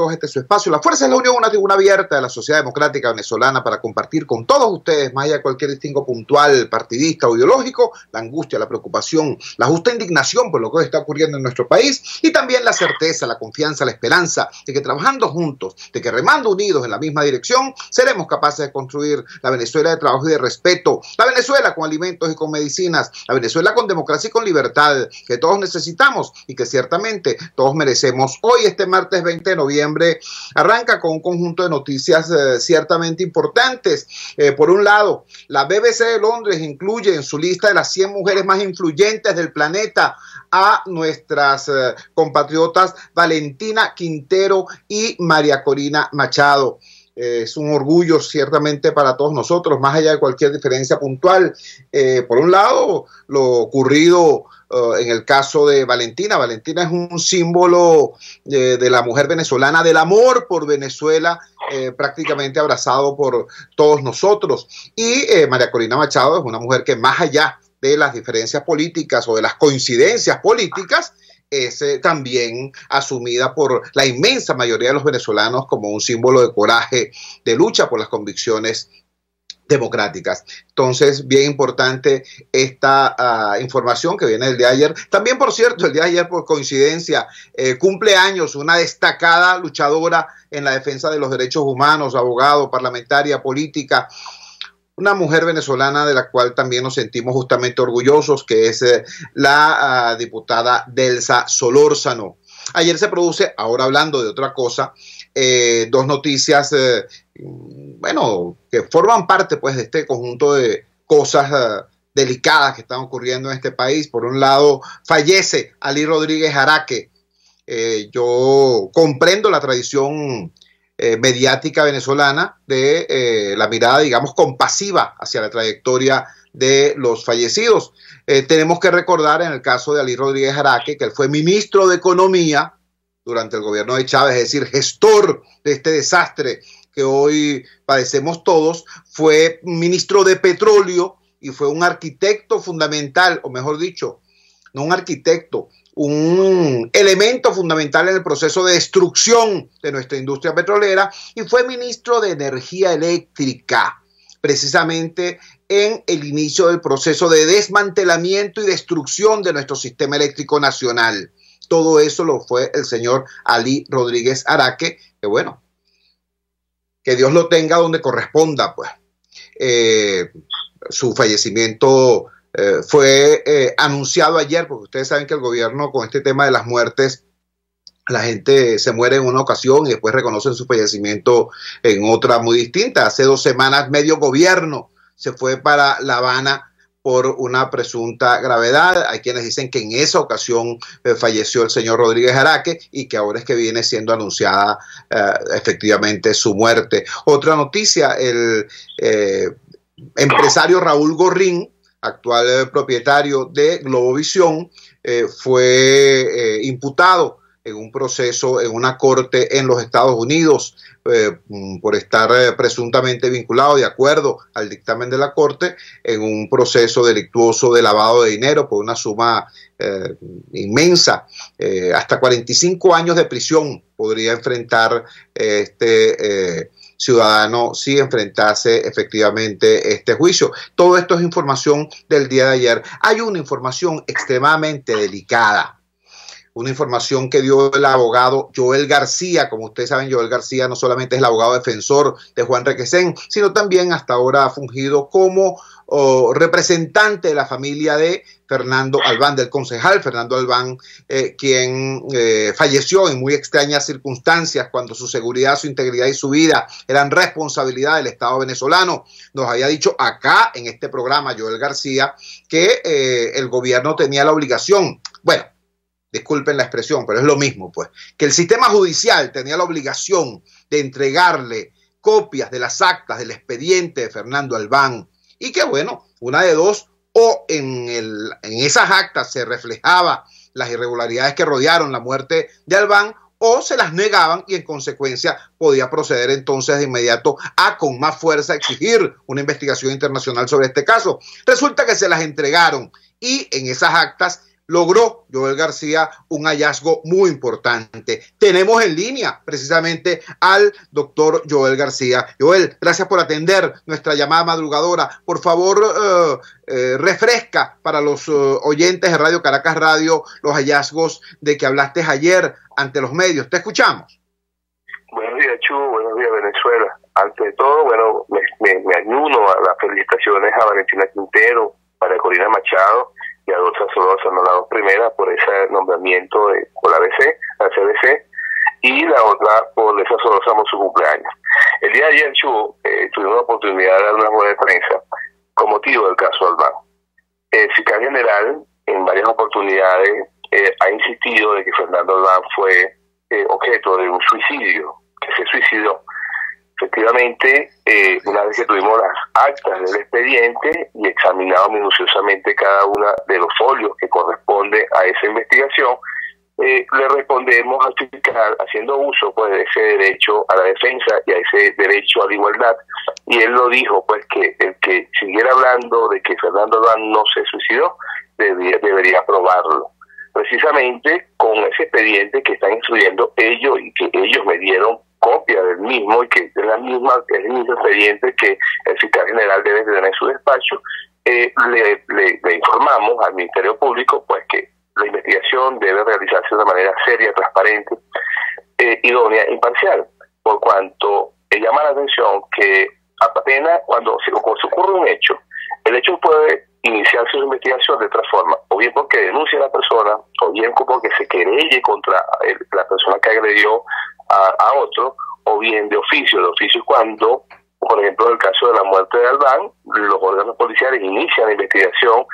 todos este es su espacio. La Fuerza es la Unión, una tribuna abierta de la sociedad democrática venezolana para compartir con todos ustedes, más allá de cualquier distingo puntual, partidista o ideológico, la angustia, la preocupación, la justa indignación por lo que hoy está ocurriendo en nuestro país y también la certeza, la confianza, la esperanza de que trabajando juntos, de que remando unidos en la misma dirección, seremos capaces de construir la Venezuela de trabajo y de respeto, la Venezuela con alimentos y con medicinas, la Venezuela con democracia y con libertad, que todos necesitamos y que ciertamente todos merecemos. Hoy, este martes 20 de noviembre, arranca con un conjunto de noticias ciertamente importantes. Por un lado, la BBC de Londres incluye en su lista de las 100 mujeres más influyentes del planeta a nuestras compatriotas Valentina Quintero y María Corina Machado. Es un orgullo ciertamente para todos nosotros, más allá de cualquier diferencia puntual. Por un lado, lo ocurrido en el caso de Valentina. Valentina es un símbolo de la mujer venezolana, del amor por Venezuela, prácticamente abrazado por todos nosotros. Y María Corina Machado es una mujer que, más allá de las diferencias políticas o de las coincidencias políticas, es también asumida por la inmensa mayoría de los venezolanos como un símbolo de coraje, de lucha por las convicciones democráticas. Entonces, bien importante esta información que viene del día de ayer. También, por cierto, el día de ayer, por coincidencia, cumple años una destacada luchadora en la defensa de los derechos humanos, abogado, parlamentaria, política, una mujer venezolana de la cual también nos sentimos justamente orgullosos, que es la diputada Delsa Solórzano. Ayer se produce, ahora hablando de otra cosa, dos noticias, bueno, que forman parte pues de este conjunto de cosas delicadas que están ocurriendo en este país. Por un lado, fallece Ali Rodríguez Araque. Yo comprendo la tradición mediática venezolana de la mirada, digamos, compasiva hacia la trayectoria de los fallecidos. Tenemos que recordar en el caso de Ali Rodríguez Araque que él fue ministro de Economía durante el gobierno de Chávez, es decir, gestor de este desastre que hoy padecemos todos, fue ministro de Petróleo y fue un arquitecto fundamental, o mejor dicho, no un arquitecto, un elemento fundamental en el proceso de destrucción de nuestra industria petrolera, y fue ministro de Energía Eléctrica, precisamente en el inicio del proceso de desmantelamiento y destrucción de nuestro sistema eléctrico nacional. Todo eso lo fue el señor Ali Rodríguez Araque, que bueno, que Dios lo tenga donde corresponda, pues. Su fallecimiento fue anunciado ayer, porque ustedes saben que el gobierno, con este tema de las muertes, la gente se muere en una ocasión y después reconocen su fallecimiento en otra muy distinta. Hace 2 semanas medio gobierno se fue para La Habana por una presunta gravedad. Hay quienes dicen que en esa ocasión falleció el señor Rodríguez Araque y que ahora es que viene siendo anunciada efectivamente su muerte. Otra noticia, el empresario Raúl Gorrín, actual propietario de Globovisión, fue imputado en un proceso en una corte en los Estados Unidos por estar presuntamente vinculado, de acuerdo al dictamen de la corte, en un proceso delictuoso de lavado de dinero por una suma inmensa. Hasta 45 años de prisión podría enfrentar este ciudadano si enfrentase efectivamente este juicio. Todo esto es información del día de ayer. Hay una información extremadamente delicada, una información que dio el abogado Joel García. Como ustedes saben, Joel García no solamente es el abogado defensor de Juan Requesén, sino también hasta ahora ha fungido como representante de la familia de Fernando Albán, del concejal Fernando Albán, quien falleció en muy extrañas circunstancias cuando su seguridad, su integridad y su vida eran responsabilidad del Estado venezolano. Nos había dicho acá en este programa Joel García que el gobierno tenía la obligación, bueno, disculpen la expresión, pero es lo mismo, pues, que el sistema judicial tenía la obligación de entregarle copias de las actas del expediente de Fernando Albán, y que, bueno, una de dos, o en esas actas se reflejaba las irregularidades que rodearon la muerte de Albán, o se las negaban y en consecuencia podía proceder entonces de inmediato a con más fuerza exigir una investigación internacional sobre este caso. Resulta que se las entregaron y en esas actas logró Joel García un hallazgo muy importante. Tenemos en línea precisamente al doctor Joel García. Joel, gracias por atender nuestra llamada madrugadora. Por favor, refresca para los oyentes de Radio Caracas Radio los hallazgos de que hablaste ayer ante los medios. Te escuchamos. Buenos días, Chu. Buenos días, Venezuela. Antes de todo, bueno, me añuno a las felicitaciones a Valentina Quintero, María Corina Machado y a Dolce Solosa, no las dos primeras, por ese nombramiento por la CBC, y la otra por esa Solosa por su cumpleaños. El día de ayer, Chu, tuvimos la oportunidad de dar una rueda de prensa con motivo del caso Albán. El fiscal general, en varias oportunidades, ha insistido de que Fernando Albán fue objeto de un suicidio, que se suicidó. Efectivamente, una vez que tuvimos las actas del expediente y examinado minuciosamente cada uno de los folios que corresponde a esa investigación, le respondemos al fiscal haciendo uso pues de ese derecho a la defensa y a ese derecho a la igualdad, y él lo dijo, pues que el que siguiera hablando de que Fernando Albán no se suicidó debería probarlo, precisamente con ese expediente que están instruyendo ellos y que ellos me dieron copia del mismo, y que es el mismo expediente que el fiscal general debe tener en su despacho. Le informamos al Ministerio Público pues que la investigación debe realizarse de una manera seria, transparente, idónea e imparcial, por cuanto llama la atención que apenas cuando se ocurre un hecho, el hecho puede iniciar su investigación de otra forma, o bien porque denuncia a la persona, o bien porque se querelle contra la persona que agredió a otro, o bien de oficio. De oficio cuando, por ejemplo, en el caso de la muerte de Albán, los órganos policiales inician la investigación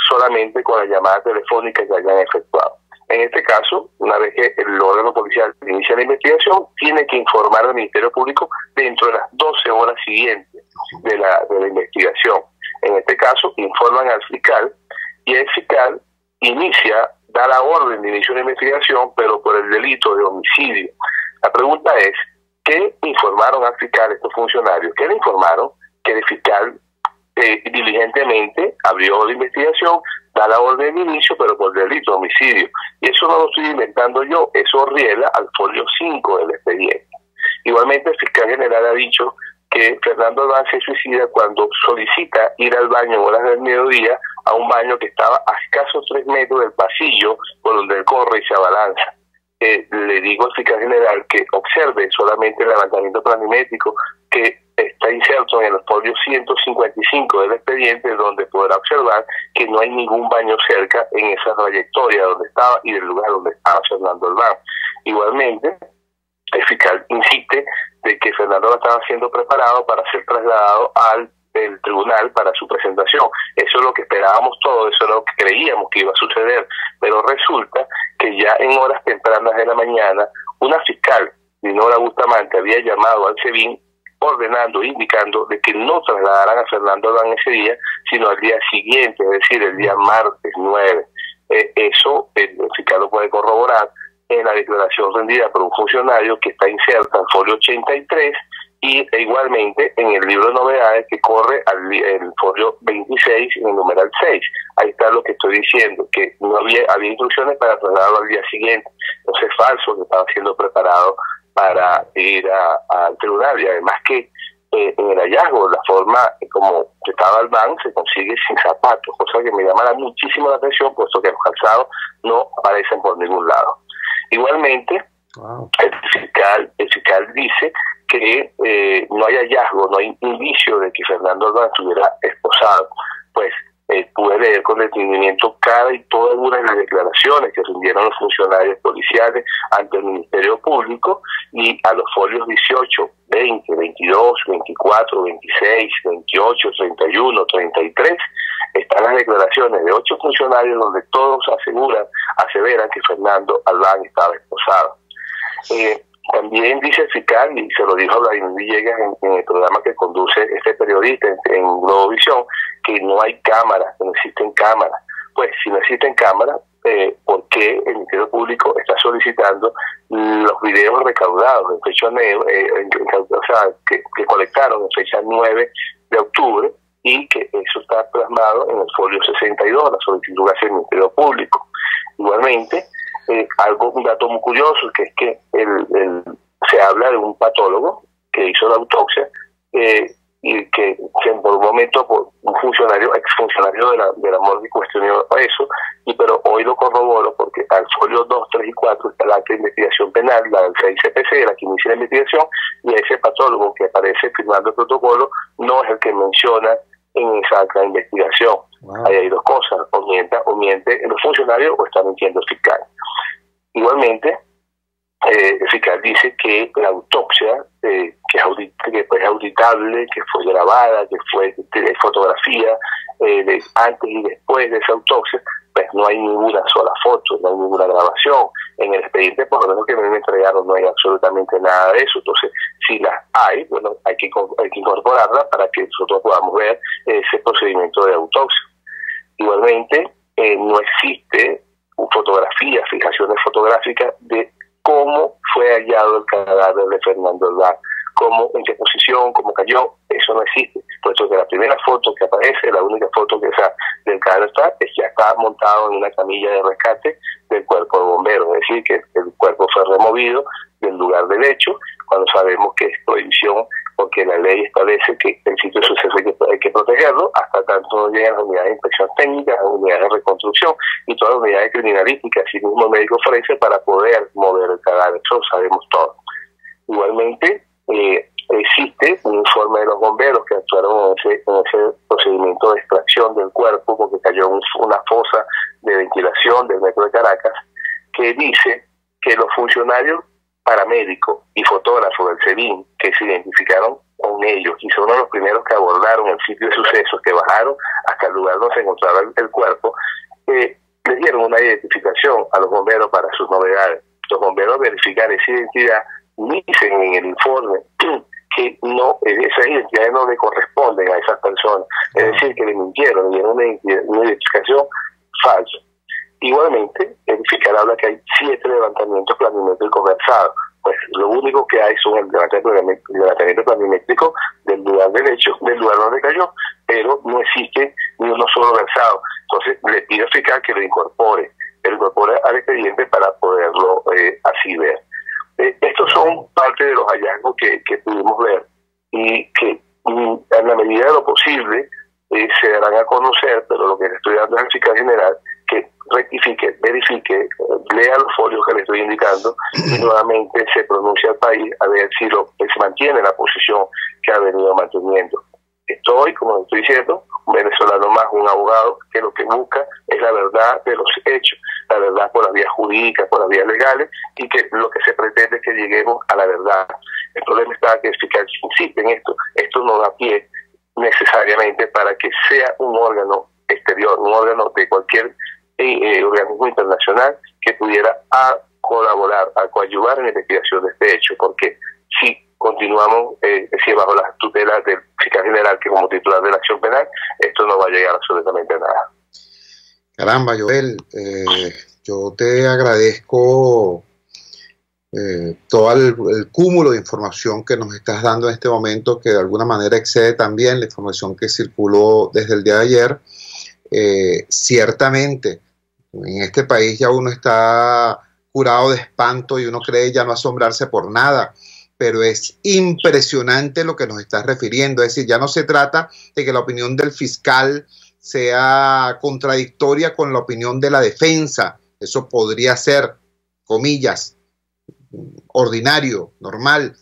solamente con la llamada telefónica que hayan efectuado. En este caso, una vez que el órgano policial inicia la investigación, tiene que informar al Ministerio Público dentro de las 12 horas siguientes de la investigación. En este caso, informan al fiscal, y el fiscal da la orden de inicio de investigación, pero por el delito de homicidio. La pregunta es, ¿qué informaron al fiscal estos funcionarios? ¿Qué le informaron? Que el fiscal diligentemente abrió la investigación, da la orden de inicio, pero por delito de homicidio. Y eso no lo estoy inventando yo, eso riela al folio 5 del expediente. Igualmente, el fiscal general ha dicho que Fernando Albán se suicida cuando solicita ir al baño en horas del mediodía, a un baño que estaba a escasos 3 metros del pasillo por donde él corre y se abalanza. Le digo al fiscal general que observe solamente el levantamiento planimétrico que está inserto en el folio 155 del expediente, donde podrá observar que no hay ningún baño cerca en esa trayectoria donde estaba y del lugar donde estaba Fernando Albán. Igualmente, el fiscal insiste de que Fernando estaba siendo preparado para ser trasladado al tribunal para su presentación. Eso es lo que esperábamos todos, eso es lo que creíamos que iba a suceder, pero resulta que ya en horas tempranas de la mañana, una fiscal, Dinora Bustamante, había llamado al SEBIN ordenando, indicando de que no trasladaran a Fernando Albán ese día, sino al día siguiente, es decir, el día martes 9. Eso el fiscal lo puede corroborar en la declaración rendida por un funcionario que está inserta en folio 83 y igualmente en el libro de novedades que corre el folio 26 en el numeral 6. Ahí está lo que estoy diciendo, que no había instrucciones para trasladarlo al día siguiente. Entonces es falso que estaba siendo preparado para ir al tribunal, y además que en el hallazgo, la forma como estaba Albán se consigue sin zapatos, cosa que me llama muchísimo la atención, puesto que los calzados no aparecen por ningún lado. Igualmente, el fiscal dice que no hay hallazgo, no hay indicio de que Fernando Albán estuviera esposado. Pues pude leer con detenimiento cada y todas una de las declaraciones que rindieron los funcionarios policiales ante el Ministerio Público, y a los folios 18, 20, 22, 24, 26, 28, 31, 33 están las declaraciones de 8 funcionarios donde todos aseveran que Fernando Albán estaba esposado. También dice el fiscal, y se lo dijo a Vladimir Villegas en el programa que conduce este periodista en Globovisión, que no hay cámaras, que no existen cámaras. Pues si no existen cámaras, ¿por qué el Ministerio Público está solicitando los videos recaudados en fecha que colectaron en fecha 9 de octubre y que eso está plasmado en el folio 62, la solicitud que hace el Ministerio Público. Igualmente, un dato muy curioso, que es que se habla de un patólogo que hizo la autopsia, y que por un momento un exfuncionario de la morgue cuestionó eso, pero hoy lo corroboro porque al folio 2, 3 y 4 está la acta de investigación penal, la del 6 CPC, la que inicia la investigación, y ese patólogo que aparece firmando el protocolo no es el que menciona en esa acta de investigación. Wow. Ahí hay dos cosas: o miente el funcionario o está mintiendo el fiscal. Igualmente, el fiscal dice que la autopsia, que es auditable, que fue grabada, que fue fotografía de antes y después de esa autopsia, pues no hay ninguna sola foto, no hay ninguna grabación. En el expediente, por lo menos que me entregaron, no hay absolutamente nada de eso. Entonces, si las hay, bueno, hay que incorporarlas para que nosotros podamos ver ese procedimiento de autopsia. Igualmente, no existe fotografías, fijaciones fotográficas de cómo fue hallado el cadáver de Fernando Olvar, en qué posición, cómo cayó. Eso no existe, puesto que la primera foto que aparece, la única foto que del cadáver ya está montado en una camilla de rescate del cuerpo de bomberos, es decir, que el cuerpo fue removido del lugar del hecho, cuando sabemos que es prohibición, porque la ley establece que el sitio de suceso hay que protegerlo hasta tanto no lleguen las unidades de inspección técnica, las unidades de reconstrucción y todas las unidades criminalísticas, así mismo el médico forense, para poder mover el cadáver. Eso lo sabemos todo. Igualmente, existe un informe de los bomberos que actuaron en ese procedimiento de extracción del cuerpo, porque cayó en una fosa de ventilación del metro de Caracas, que dice que los funcionarios paramédicos y fotógrafos del SEBIN que se identificaron con ellos y son los primeros que abordaron el sitio de sucesos, que bajaron hasta el lugar donde se encontraba el cuerpo, les dieron una identificación a los bomberos para sus novedades. Los bomberos verificaron esa identidad, dicen en el informe que esas identidades no le corresponden a esas personas, es decir, que le mintieron, le dieron una identificación falsa. Igualmente, el fiscal habla que hay 7 levantamientos planimétricos versados. Pues lo único que hay son el levantamiento planimétrico del lugar del hecho, del lugar donde cayó, pero no existe ni uno solo versado. Entonces, le pido al fiscal que lo incorpore al expediente para poderlo así ver. Estos son parte de los hallazgos que pudimos ver y que en la medida de lo posible se darán a conocer, pero lo que le estoy dando al fiscal general que rectifique, verifique, lea los folios que le estoy indicando y nuevamente se pronuncia al país a ver si se mantiene la posición que ha venido manteniendo. Estoy, como estoy diciendo, un venezolano más, un abogado que lo que busca es la verdad de los hechos, la verdad por las vías jurídicas, por las vías legales, y que lo que se pretende es que lleguemos a la verdad. El problema está que el fiscal insiste en esto no da pie necesariamente para que sea un órgano exterior, un órgano de cualquier organismo internacional que pudiera colaborar, a coadyuvar en la investigación de este hecho, porque si continuamos bajo las tutelas del fiscal general, que como titular de la acción penal, esto no va a llegar absolutamente a nada. Caramba, Joel, yo te agradezco todo el cúmulo de información que nos estás dando en este momento, que de alguna manera excede también la información que circuló desde el día de ayer. Ciertamente, en este país ya uno está curado de espanto y uno cree ya no asombrarse por nada, pero es impresionante lo que nos estás refiriendo. Es decir, ya no se trata de que la opinión del fiscal sea contradictoria con la opinión de la defensa. Eso podría ser, comillas, ordinario, normal.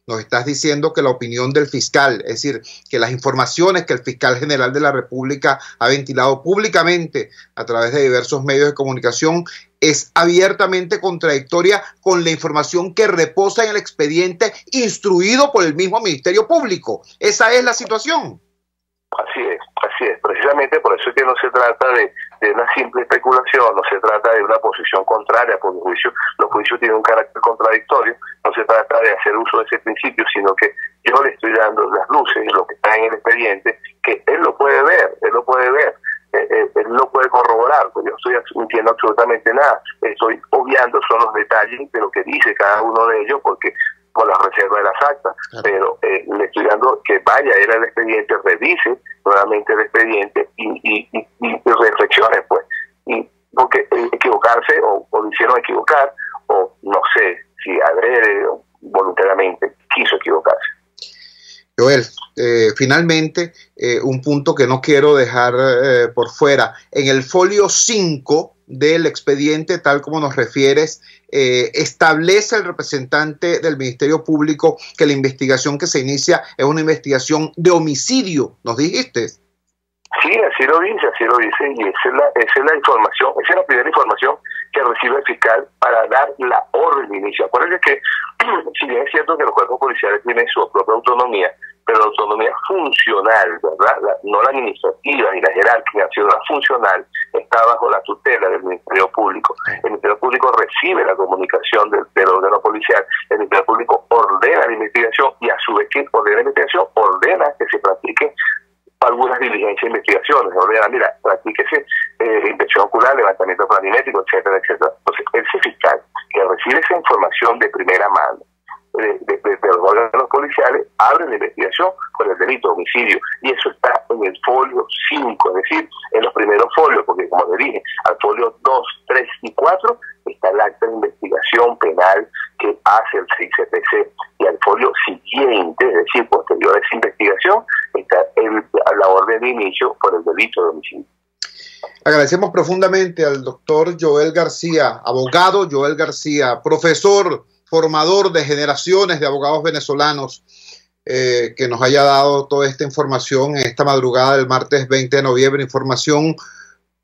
Nos estás diciendo que la opinión del fiscal, es decir, que las informaciones que el fiscal general de la República ha ventilado públicamente a través de diversos medios de comunicación, es abiertamente contradictoria con la información que reposa en el expediente instruido por el mismo Ministerio Público. Esa es la situación. Así es. Precisamente por eso es que no se trata de una simple especulación, no se trata de una posición contraria, porque los juicios tienen un carácter contradictorio, no se trata de hacer uso de ese principio, sino que yo le estoy dando las luces, lo que está en el expediente, que él lo puede ver, él lo puede corroborar, pues yo no estoy mintiendo absolutamente nada, estoy obviando son los detalles de lo que dice cada uno de ellos, porque con la reserva de las actas, pero le estudiando que vaya a ir al expediente, revise nuevamente el expediente y reflexione, pues. Y porque equivocarse o lo hicieron equivocar, o no sé si adrede o voluntariamente quiso equivocarse. Joel, finalmente, un punto que no quiero dejar por fuera. En el folio 5 del expediente, tal como nos refieres, establece el representante del Ministerio Público que la investigación que se inicia es una investigación de homicidio, ¿nos dijiste? Sí, así lo dice, y esa es la información, esa es la primera información que recibe el fiscal para dar la orden de inicio. Acuérdense que, si bien es cierto que los cuerpos policiales tienen su propia autonomía, pero la autonomía funcional, ¿verdad? No la administrativa ni la jerárquica, sino la funcional, está bajo la tutela del Ministerio Público. El Ministerio Público recibe la comunicación del órgano policial, el Ministerio Público ordena la investigación y a su vez que ordena la investigación, ordena que se practiquen algunas diligencias e investigaciones, ordena, mira, practíquese inspección ocular, levantamiento planimétrico, etcétera, etcétera. Entonces, ese fiscal que recibe esa información de primera mano de los órganos policiales abre la investigación por el delito de homicidio, y eso está en el folio 5, es decir, en los primeros folios, porque como le dije, al folio 2, 3 y 4 está el acta de investigación penal que hace el CICPC, y al folio siguiente, es decir, posterior a esa investigación, está la orden de inicio por el delito de homicidio. Agradecemos profundamente al doctor Joel García, abogado Joel García, profesor, formador de generaciones de abogados venezolanos, que nos haya dado toda esta información en esta madrugada del martes 20 de noviembre, información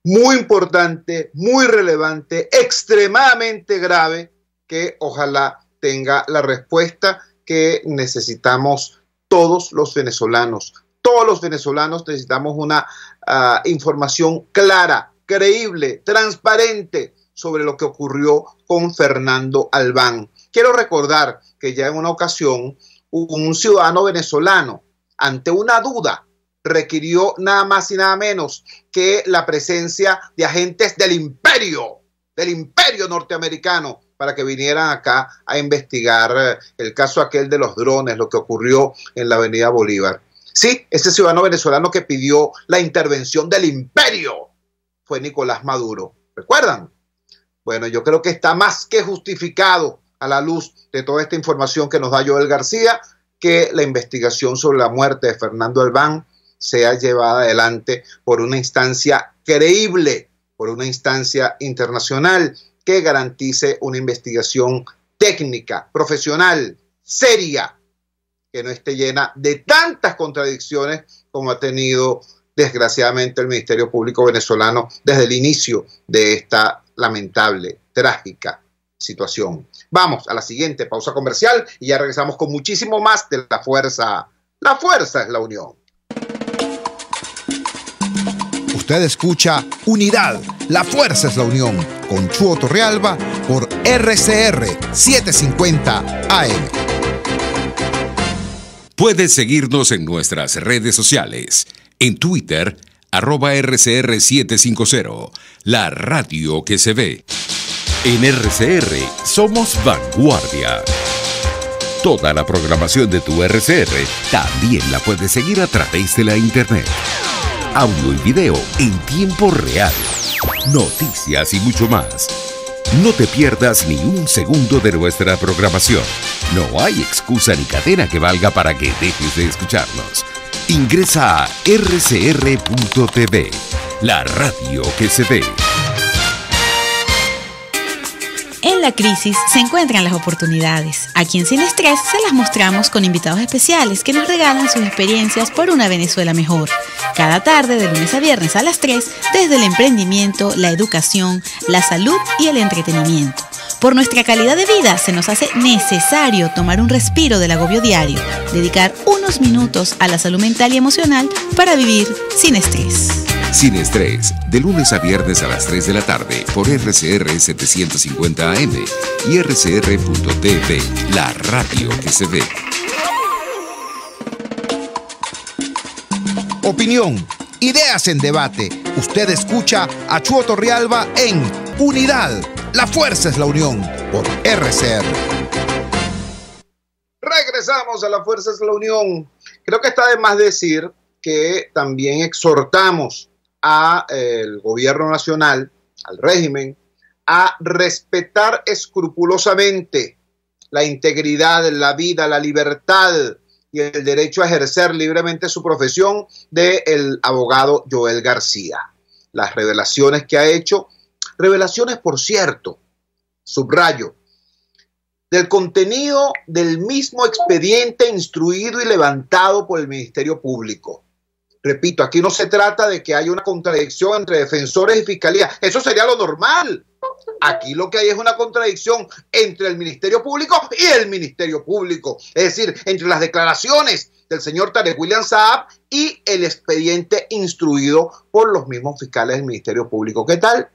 muy importante, muy relevante, extremadamente grave, que ojalá tenga la respuesta que necesitamos todos los venezolanos. Todos los venezolanos necesitamos una información clara, creíble, transparente sobre lo que ocurrió con Fernando Albán. Quiero recordar que ya en una ocasión un ciudadano venezolano, ante una duda, requirió nada más y nada menos que la presencia de agentes del imperio norteamericano, para que vinieran acá a investigar el caso aquel de los drones, lo que ocurrió en la avenida Bolívar. Sí, ese ciudadano venezolano que pidió la intervención del imperio fue Nicolás Maduro. ¿Recuerdan? Bueno, yo creo que está más que justificado, a la luz de toda esta información que nos da Joel García, que la investigación sobre la muerte de Fernando Albán sea llevada adelante por una instancia creíble, por una instancia internacional que garantice una investigación técnica, profesional, seria, que no esté llena de tantas contradicciones como ha tenido desgraciadamente el Ministerio Público venezolano desde el inicio de esta lamentable, trágica situación. Vamos a la siguiente pausa comercial y ya regresamos con muchísimo más de La Fuerza. La fuerza es la unión. Usted escucha Unidad, la fuerza es la unión, con Chuo Torrealba por RCR 750 AM. Puedes seguirnos en nuestras redes sociales. En Twitter, @RCR750, la radio que se ve. En RCR somos vanguardia. Toda la programación de tu RCR también la puedes seguir a través de la internet. Audio y video en tiempo real. Noticias y mucho más. No te pierdas ni un segundo de nuestra programación. No hay excusa ni cadena que valga para que dejes de escucharnos. Ingresa a rcr.tv, la radio que se ve. En la crisis se encuentran las oportunidades. Aquí en Sin Estrés se las mostramos con invitados especiales que nos regalan sus experiencias por una Venezuela mejor. Cada tarde, de lunes a viernes a las 3, desde el emprendimiento, la educación, la salud y el entretenimiento. Por nuestra calidad de vida se nos hace necesario tomar un respiro del agobio diario, dedicar unos minutos a la salud mental y emocional para vivir sin estrés. Sin Estrés, de lunes a viernes a las 3 de la tarde por RCR 750 AM y rcr.tv, la radio que se ve. Opinión, ideas en debate. Usted escucha a Chuo Torrealba en Unidad, la fuerza es la unión, por RCR. Regresamos bienvenidos a La Fuerza es la Unión. Creo que está de más decir que también exhortamos al gobierno nacional, al régimen, a respetar escrupulosamente la integridad, la vida, la libertad y el derecho a ejercer libremente su profesión del abogado Joel García. Las revelaciones que ha hecho, revelaciones, por cierto, subrayo, del contenido del mismo expediente instruido y levantado por el Ministerio Público. Repito, aquí no se trata de que haya una contradicción entre defensores y fiscalía. Eso sería lo normal. Aquí lo que hay es una contradicción entre el Ministerio Público y el Ministerio Público. Es decir, entre las declaraciones del señor Tarek William Saab y el expediente instruido por los mismos fiscales del Ministerio Público. ¿Qué tal?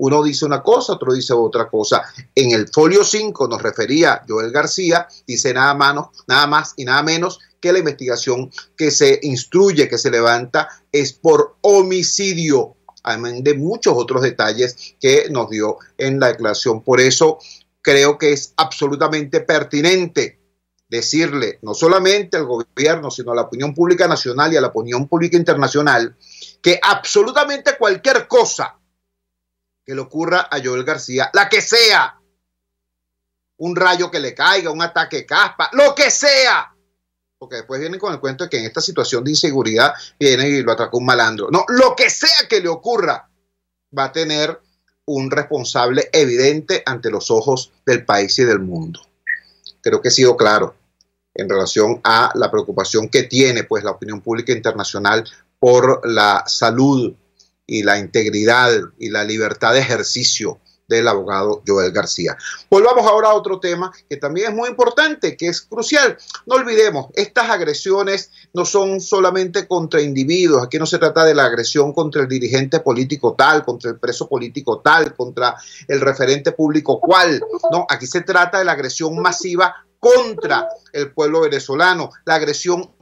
Uno dice una cosa, otro dice otra cosa. En el folio 5 nos refería Joel García, dice nada más y nada menos que la investigación que se instruye, que se levanta, es por homicidio, además de muchos otros detalles que nos dio en la declaración. Por eso creo que es absolutamente pertinente decirle, no solamente al gobierno, sino a la opinión pública nacional y a la opinión pública internacional, que absolutamente cualquier cosa que le ocurra a Joel García, la que sea, un rayo que le caiga, un ataque caspa, lo que sea, porque después vienen con el cuento de que en esta situación de inseguridad viene y lo atracó un malandro. No, lo que sea que le ocurra va a tener un responsable evidente ante los ojos del país y del mundo. Creo que he sido claro en relación a la preocupación que tiene pues la opinión pública internacional por la salud y la integridad y la libertad de ejercicio del abogado Joel García. Volvamos ahora a otro tema que también es muy importante, que es crucial. No olvidemos, estas agresiones no son solamente contra individuos. Aquí no se trata de la agresión contra el dirigente político tal, contra el preso político tal, contra el referente público cual. No, aquí se trata de la agresión masiva contra el pueblo venezolano. La agresión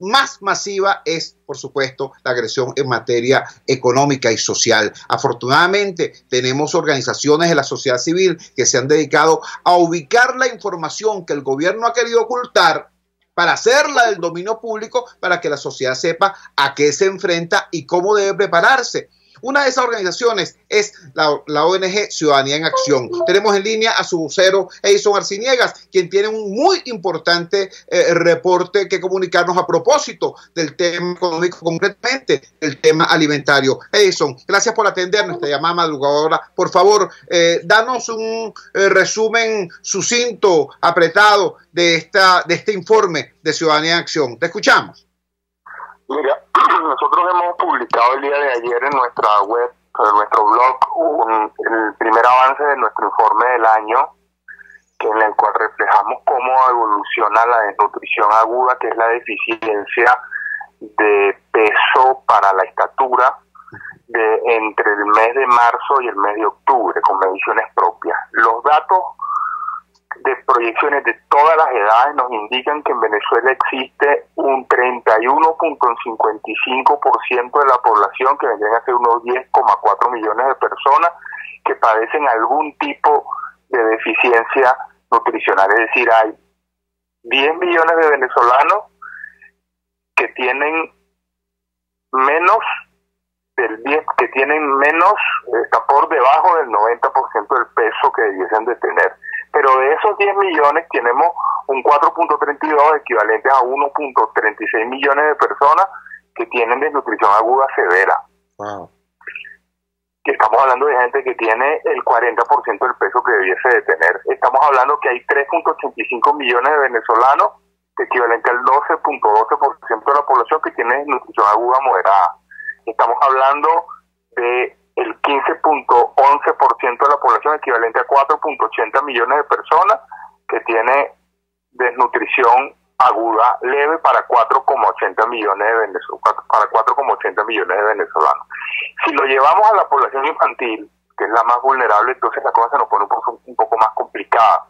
más masiva es, por supuesto, la agresión en materia económica y social. Afortunadamente, tenemos organizaciones de la sociedad civil que se han dedicado a ubicar la información que el gobierno ha querido ocultar para hacerla del dominio público, para que la sociedad sepa a qué se enfrenta y cómo debe prepararse. Una de esas organizaciones es la ONG Ciudadanía en Acción. Tenemos en línea a su vocero, Edison Arciniegas, quien tiene un muy importante reporte que comunicarnos a propósito del tema económico, concretamente el tema alimentario. Edison, gracias por atender nuestra llamada madrugadora. Por favor, danos un resumen sucinto, apretado de este informe de Ciudadanía en Acción. Te escuchamos. Mira, nosotros hemos publicado el día de ayer en nuestra web, en nuestro blog, el primer avance de nuestro informe del año, en el cual reflejamos cómo evoluciona la desnutrición aguda, que es la deficiencia de peso para la estatura entre el mes de marzo y el mes de octubre, con mediciones propias. Los datos de proyecciones de todas las edades nos indican que en Venezuela existe un 31.55% de la población, que vendrían a ser unos 10,4 millones de personas, que padecen algún tipo de deficiencia nutricional. Es decir, hay 10 millones de venezolanos que tienen menos está por debajo del 90% del peso que debiesen de tener. Pero de esos 10 millones tenemos un 4.32 equivalente a 1.36 millones de personas que tienen desnutrición aguda severa. Wow. Que estamos hablando de gente que tiene el 40% del peso que debiese de tener. Estamos hablando que hay 3.85 millones de venezolanos, equivalente al 12.12% de la población que tiene desnutrición aguda moderada. Estamos hablando de el 15.11% de la población, equivalente a 4.80 millones de personas, que tiene desnutrición aguda leve para 4,80 millones de venezolanos. Si lo llevamos a la población infantil, que es la más vulnerable, entonces la cosa se nos pone un poco más complicada.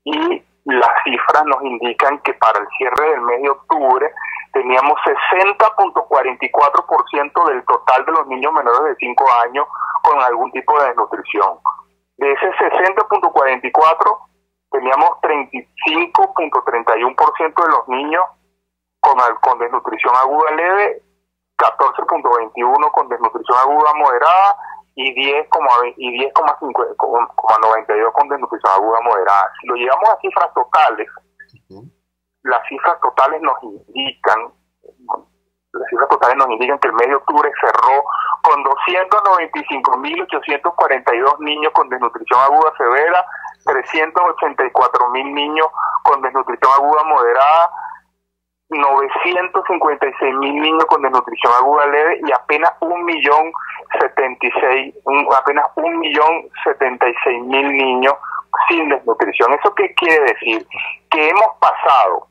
Y las cifras nos indican que para el cierre del mes de octubre teníamos 60.44% del total de los niños menores de 5 años con algún tipo de desnutrición. De ese 60.44, teníamos 35.31% de los niños con desnutrición aguda leve, 14.21% con desnutrición aguda moderada y 10,92% con desnutrición aguda moderada. Si lo llevamos a cifras totales, las cifras totales nos indican que el mes de octubre cerró con 295.842 niños con desnutrición aguda severa, 384.000 niños con desnutrición aguda moderada, 956.000 niños con desnutrición aguda leve y apenas 1.076.000 niños sin desnutrición. ¿Eso qué quiere decir? Que hemos pasado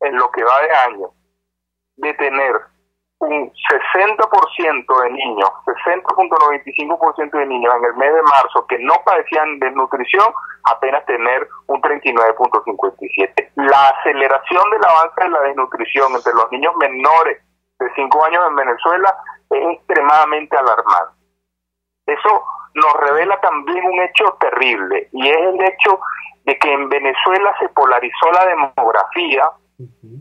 en lo que va de año de tener un 60% de niños, 60.95% de niños en el mes de marzo que no padecían desnutrición, apenas tener un 39.57%. La aceleración del avance de la desnutrición entre los niños menores de 5 años en Venezuela es extremadamente alarmante. Eso nos revela también un hecho terrible, y es el hecho de que en Venezuela se polarizó la demografía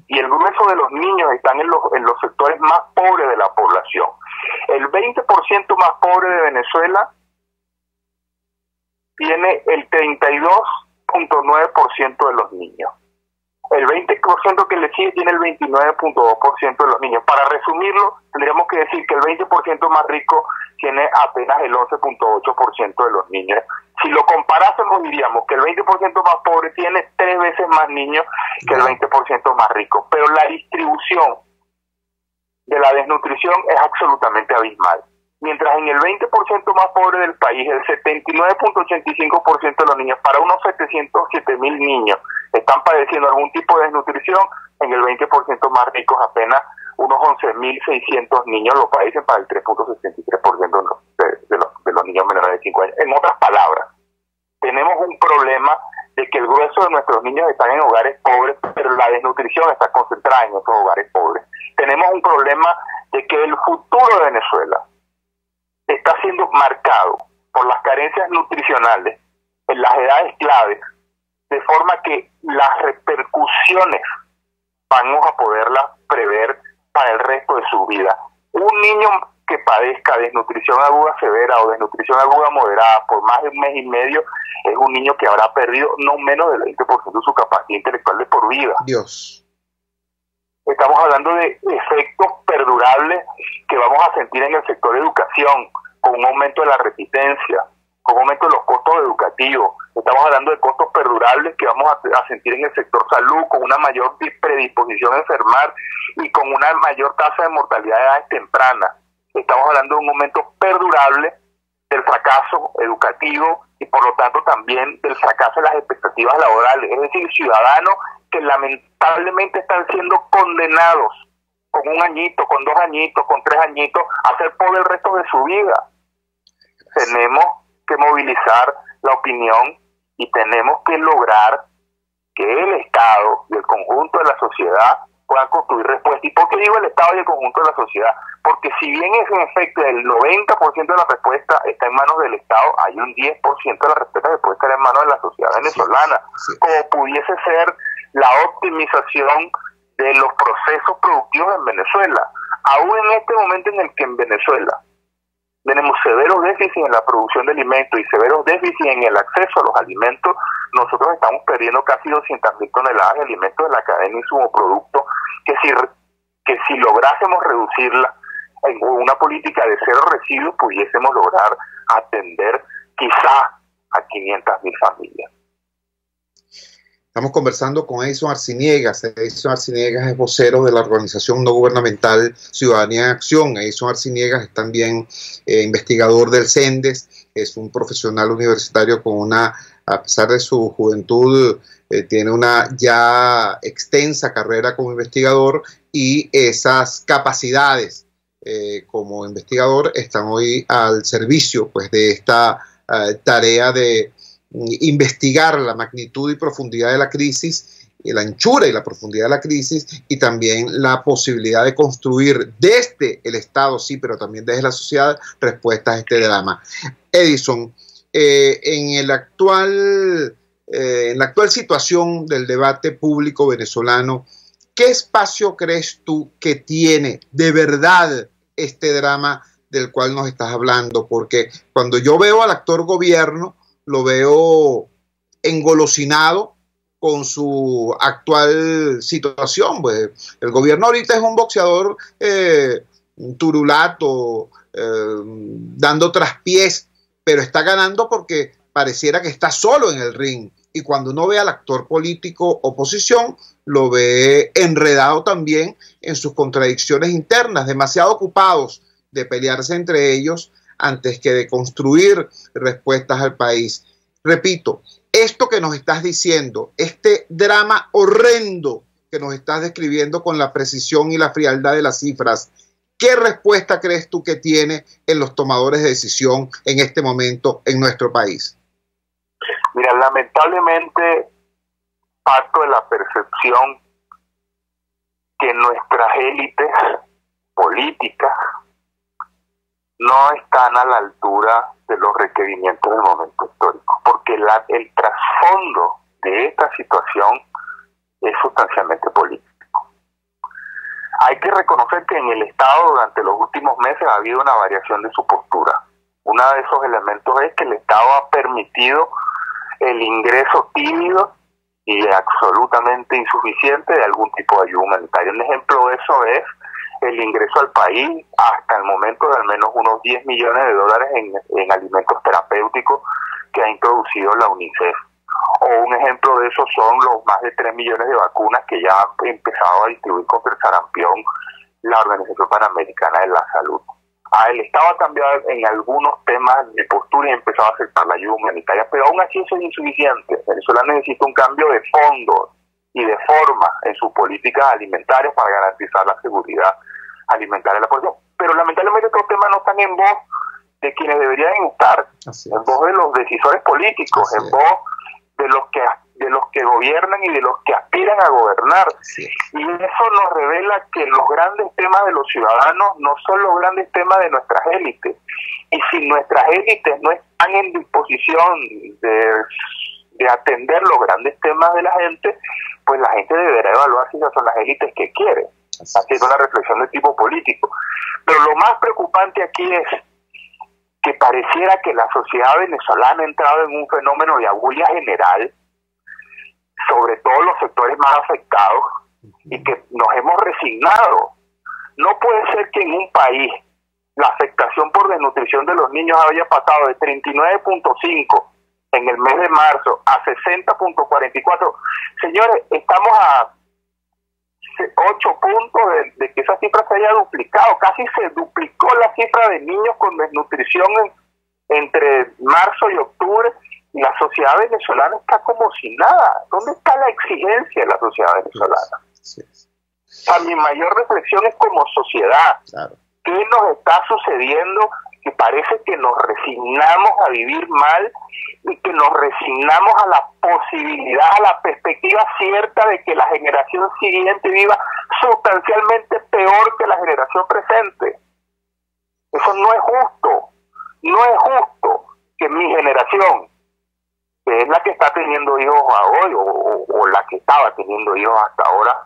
y el grueso de los niños están en los sectores más pobres de la población. El 20% más pobre de Venezuela tiene el 32.9% de los niños. El 20% que le sigue tiene el 29.2% de los niños. Para resumirlo, tendríamos que decir que el 20% más rico tiene apenas el 11.8% de los niños. Si lo comparásemos, diríamos que el 20% más pobre tiene 3 veces más niños que el 20% más rico. Pero la distribución de la desnutrición es absolutamente abismal. Mientras en el 20% más pobre del país, el 79.85% de los niños, para unos 707.000 niños, están padeciendo algún tipo de desnutrición, en el 20% más ricos apenas unos 11.600 niños lo padecen, para el 3.63% de los niños menores de 5 años. En otras palabras, tenemos un problema de que el grueso de nuestros niños están en hogares pobres, pero la desnutrición está concentrada en esos hogares pobres. Tenemos un problema de que el futuro de Venezuela está siendo marcado por las carencias nutricionales en las edades claves, de forma que las repercusiones vamos a poderlas prever para el resto de su vida. Un niño que padezca desnutrición aguda severa o desnutrición aguda moderada por más de un mes y medio es un niño que habrá perdido no menos del 20% de su capacidad intelectual de por vida. Dios. Estamos hablando de efectos perdurables que vamos a sentir en el sector educación, con un aumento de la resistencia, con un aumento de los costos educativos. Estamos hablando de costos perdurables que vamos a sentir en el sector salud, con una mayor predisposición a enfermar y con una mayor tasa de mortalidad de edades tempranas. Estamos hablando de un aumento perdurable del fracaso educativo y por lo tanto también del fracaso de las expectativas laborales. Es decir, ciudadanos que lamentablemente están siendo condenados con 1 añito, con 2 añitos, con 3 añitos, a ser pobres el resto de su vida. Tenemos que movilizar la opinión y tenemos que lograr que el Estado y el conjunto de la sociedad puedan construir respuestas. ¿Y por qué digo el Estado y el conjunto de la sociedad? Porque si bien es en efecto el 90% de la respuesta está en manos del Estado, hay un 10% de la respuesta que puede estar en manos de la sociedad venezolana, como pudiese ser la optimización de los procesos productivos en Venezuela. Aún en este momento en el que en Venezuela tenemos severos déficits en la producción de alimentos y severos déficits en el acceso a los alimentos, nosotros estamos perdiendo casi 200.000 toneladas de alimentos de la cadena insumo-producto, que si lográsemos reducirla en una política de cero residuos, pudiésemos lograr atender quizá a 500.000 familias. Estamos conversando con Edison Arciniegas. Edison Arciniegas es vocero de la organización no gubernamental Ciudadanía en Acción. Edison Arciniegas es también investigador del CENDES, es un profesional universitario con a pesar de su juventud, tiene una ya extensa carrera como investigador, y esas capacidades como investigador están hoy al servicio pues de esta tarea de investigar la magnitud y profundidad de la crisis, y la anchura y la profundidad de la crisis, y también la posibilidad de construir desde el Estado, sí, pero también desde la sociedad, respuestas a este drama. Edison, en la actual situación del debate público venezolano, ¿qué espacio crees tú que tiene de verdad este drama del cual nos estás hablando? Porque cuando yo veo al actor gobierno, lo veo engolosinado con su actual situación. Pues el gobierno ahorita es un boxeador turulato, dando traspiés, pero está ganando porque pareciera que está solo en el ring. Y cuando uno ve al actor político oposición, lo ve enredado también en sus contradicciones internas, demasiado ocupados de pelearse entre ellos antes que de construir respuestas al país. Repito, esto que nos estás diciendo, este drama horrendo que nos estás describiendo con la precisión y la frialdad de las cifras, ¿qué respuesta crees tú que tiene en los tomadores de decisión en este momento en nuestro país? Mira, lamentablemente parto de la percepción que nuestras élites políticas no están a la altura de los requerimientos del momento histórico, porque el trasfondo de esta situación es sustancialmente político. Hay que reconocer que en el Estado durante los últimos meses ha habido una variación de su postura. Uno de esos elementos es que el Estado ha permitido el ingreso tímido y absolutamente insuficiente de algún tipo de ayuda humanitaria. Un ejemplo de eso es el ingreso al país hasta el momento de al menos unos 10 millones de dólares en alimentos terapéuticos que ha introducido la UNICEF. O un ejemplo de eso son los más de 3 millones de vacunas que ya ha empezado a distribuir contra el sarampión la Organización Panamericana de la Salud. El Estado ha cambiado en algunos temas de postura y ha empezado a aceptar la ayuda humanitaria, pero aún así eso es insuficiente. Venezuela necesita un cambio de fondo y de forma en sus políticas alimentarias para garantizar la seguridad alimentaria de la población. Pero lamentablemente estos temas no están en voz de quienes deberían estar, en voz de los decisores políticos, en voz de los que gobiernan y de los que aspiran a gobernar. Y eso nos revela que los grandes temas de los ciudadanos no son los grandes temas de nuestras élites. Y si nuestras élites no están en disposición de atender los grandes temas de la gente, pues la gente deberá evaluar si esas son las élites que quiere, haciendo una reflexión de tipo político. Pero lo más preocupante aquí es que pareciera que la sociedad venezolana ha entrado en un fenómeno de abulia general, sobre todo los sectores más afectados, y que nos hemos resignado. No puede ser que en un país la afectación por desnutrición de los niños haya pasado de 39.5 en el mes de marzo a 60.44. Señores, estamos a 8 puntos de que esa cifra se haya duplicado. Casi se duplicó la cifra de niños con desnutrición entre marzo y octubre, y la sociedad venezolana está como si nada. ¿Dónde está la exigencia de la sociedad venezolana? Mi mayor reflexión es como sociedad. ¿Qué nos está sucediendo? Que parece que nos resignamos a vivir mal y que nos resignamos a la posibilidad, a la perspectiva cierta de que la generación siguiente viva sustancialmente peor que la generación presente. Eso no es justo. No es justo que mi generación, que es la que está teniendo hijos hoy o la que estaba teniendo hijos hasta ahora,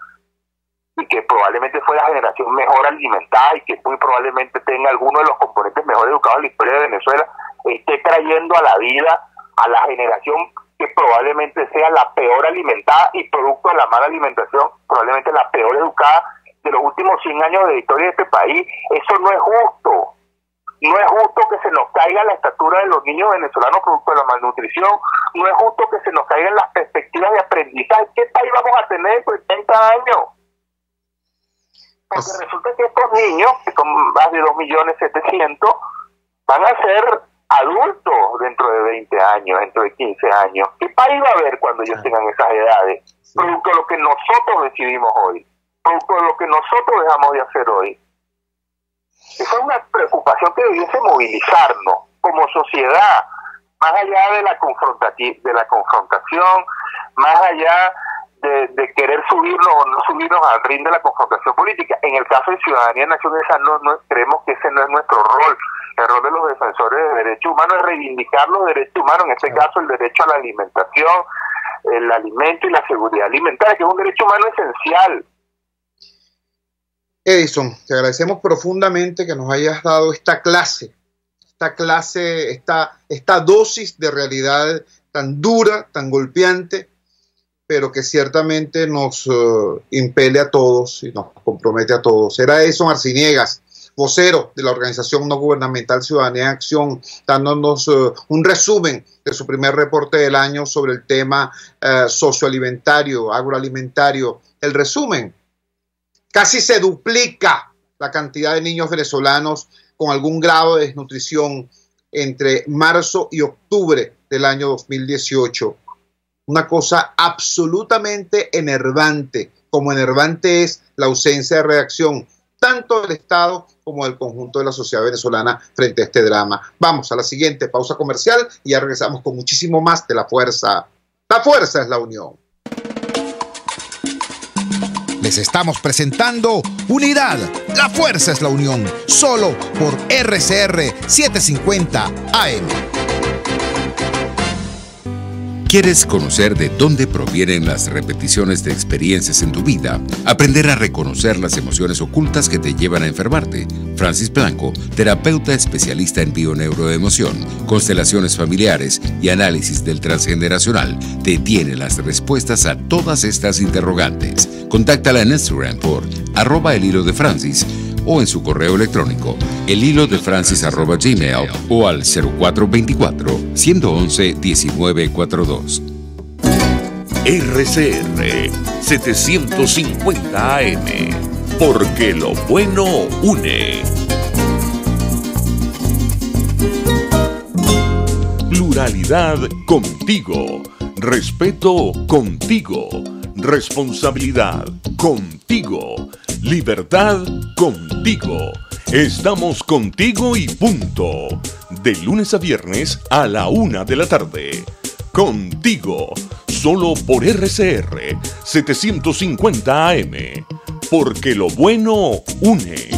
y que probablemente fue la generación mejor alimentada y que muy probablemente tenga alguno de los componentes mejor educados en la historia de Venezuela, esté trayendo a la vida a la generación que probablemente sea la peor alimentada y producto de la mala alimentación, probablemente la peor educada de los últimos 100 años de la historia de este país. Eso no es justo. No es justo que se nos caiga la estatura de los niños venezolanos producto de la malnutrición. No es justo que se nos caigan las perspectivas de aprendizaje. ¿Qué país vamos a tener en 30 años? Porque resulta que estos niños, que son más de 2.700.000, van a ser adultos dentro de 20 años, dentro de 15 años. ¿Qué país va a haber cuando ellos tengan esas edades? Producto de lo que nosotros decidimos hoy, producto de lo que nosotros dejamos de hacer hoy. Esa es una preocupación que debiese movilizarnos como sociedad, más allá de la confrontación, más allá de querer subirnos o no subirnos al ring de la confrontación política. En el caso de Ciudadanía Nación, no creemos que ese no es nuestro rol. El rol de los defensores de derechos humanos es reivindicar los derechos humanos, en este caso el derecho a la alimentación, el alimento y la seguridad alimentaria, que es un derecho humano esencial. Edison, te agradecemos profundamente que nos hayas dado esta dosis de realidad tan dura, tan golpeante, pero que ciertamente nos impele a todos y nos compromete a todos. Era Edison Arciniegas, vocero de la organización no gubernamental Ciudadanía en Acción, dándonos un resumen de su primer reporte del año sobre el tema socioalimentario, agroalimentario. El resumen: casi se duplica la cantidad de niños venezolanos con algún grado de desnutrición entre marzo y octubre del año 2018. Una cosa absolutamente enervante, como enervante es la ausencia de reacción tanto del Estado como del conjunto de la sociedad venezolana frente a este drama. Vamos a la siguiente pausa comercial y ya regresamos con muchísimo más de La Fuerza. La fuerza es la unión. Les estamos presentando Unidad, la fuerza es la unión, solo por RCR 750 AM. ¿Quieres conocer de dónde provienen las repeticiones de experiencias en tu vida? Aprender a reconocer las emociones ocultas que te llevan a enfermarte. Francis Blanco, terapeuta especialista en bioneuroemoción, constelaciones familiares y análisis del transgeneracional, te tiene las respuestas a todas estas interrogantes. Contáctala en Instagram por @elhilodefrancis o en su correo electrónico elhilodefrancis@gmail o al 0424-111-1942. RCR 750 AM, porque lo bueno une. Pluralidad contigo, respeto contigo, responsabilidad contigo, libertad contigo. Estamos contigo y punto. De lunes a viernes a la 1 de la tarde. Contigo, solo por RCR 750 AM. Porque lo bueno une.